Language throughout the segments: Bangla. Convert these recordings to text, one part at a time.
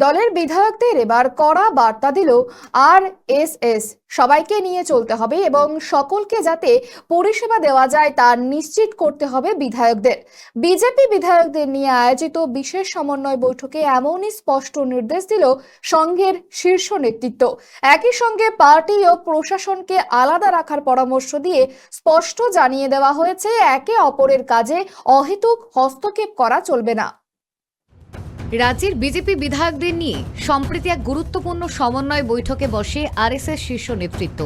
দলের বিধায়কদের এবার কড়া বার্তা দিল আরএসএস। সবাইকে নিয়ে চলতে হবে এবং সকলকে যাতে পরিষেবা দেওয়া যায় তা নিশ্চিত করতে হবে বিধায়কদের। বিজেপি বিধায়কদের নিয়ে আয়োজিত বিশেষ সমন্বয় বৈঠকে এমনই স্পষ্ট নির্দেশ দিল সংঘের শীর্ষ নেতৃত্ব। একই সঙ্গে পার্টি ও প্রশাসনকে আলাদা রাখার পরামর্শ দিয়ে স্পষ্ট জানিয়ে দেওয়া হয়েছে, একে অপরের কাজে অহেতুক হস্তক্ষেপ করা চলবে না। রাজ্যের বিজেপি বিধায়কদের নিয়ে সম্প্রতি এক গুরুত্বপূর্ণ সমন্বয় বৈঠকে বসে আরএসএস শীর্ষ নেতৃত্ব।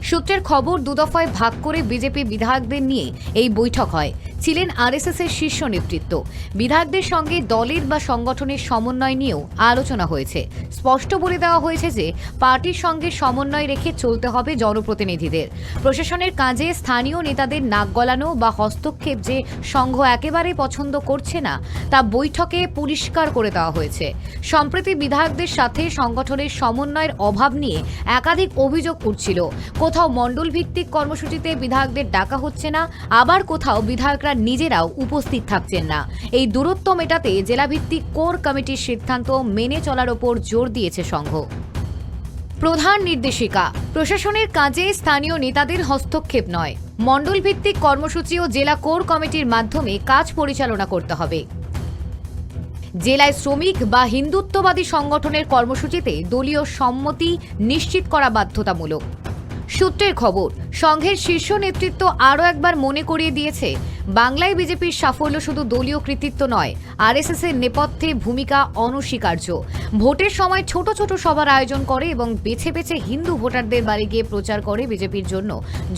সূত্রের খবর, দুদফায় ভাগ করে বিজেপি বিধায়কদের নিয়ে এই বৈঠক হয়। ছিলেন আরএসএস এর শীর্ষ নেতৃত্ব। বিধায়কদের সঙ্গে দলের বা সংগঠনের সমন্বয় নিয়েও আলোচনা হয়েছে। স্পষ্ট বলে দেওয়া হয়েছে যে পার্টির সঙ্গে সমন্বয় রেখে চলতে হবে জনপ্রতিনিধিদের। প্রশাসনের কাজে স্থানীয় নেতাদের নাক গলানো বা হস্তক্ষেপ যে সংঘ একেবারে পছন্দ করছে না, তা বৈঠকে পরিষ্কার করে দেওয়া হয়েছে। সম্প্রতি বিধায়কদের সাথে সংগঠনের সমন্বয়ের অভাব নিয়ে একাধিক অভিযোগ উঠছিল। কোথাও মণ্ডল ভিত্তিক কর্মসূচিতে বিধায়কদের ডাকা হচ্ছে না, আবার কোথাও বিধায়করা নিজেরাও উপস্থিত থাকছেন না। এই দূরত্ব মেটাতে জেলাভিত্তিক কোর কমিটির সিদ্ধান্ত মেনে চলার ওপর জোর দিয়েছে সংঘ। প্রধান নির্দেশিকা: প্রশাসনের কাজে স্থানীয় নেতাদের হস্তক্ষেপ নয়, মণ্ডল ভিত্তিক কর্মসূচি ও জেলা কোর কমিটির মাধ্যমে কাজ পরিচালনা করতে হবে। জেলায় শ্রমিক বা হিন্দুত্ববাদী সংগঠনের কর্মসূচিতে দলীয় সম্মতি নিশ্চিত করা বাধ্যতামূলক। সূত্রের খবর, সংঘের শীর্ষ নেতৃত্ব আরও একবার মনে করিয়ে দিয়েছে, বাংলায় বিজেপির সাফল্য শুধু দলীয় কৃতিত্ব নয়, আরএসএস এর নেপথ্যে ভূমিকা অনস্বীকার্য। ভোটের সময় ছোট ছোট সভার আয়োজন করে এবং বেছে বেছে হিন্দু ভোটারদের বাড়ি গিয়ে প্রচার করে বিজেপির জন্য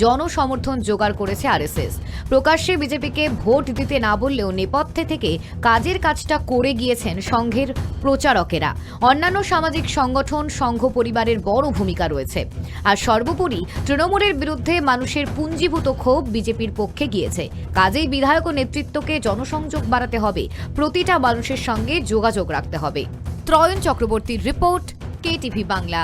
জনসমর্থন জোগাড় করেছে আরএসএস। প্রকাশ্যে বিজেপিকে ভোট দিতে না বললেও নেপথ্যে থেকে কাজের কাজটা করে গিয়েছেন সংঘের প্রচারকেরা। অন্যান্য সামাজিক সংগঠন, সংঘ পরিবারের বড় ভূমিকা রয়েছে। আর সর্বোপরি তৃণমূলের বিরুদ্ধে মানুষের পুঞ্জীভূত ক্ষোভ বিজেপির পক্ষে গিয়েছে। কাজেই বিধায়ক ও নেতৃত্বকে জনসংযোগ বাড়াতে হবে, প্রতিটা মানুষের সঙ্গে যোগাযোগ রাখতে হবে। ত্রয়ন চক্রবর্তীর রিপোর্ট, কেটিভি বাংলা।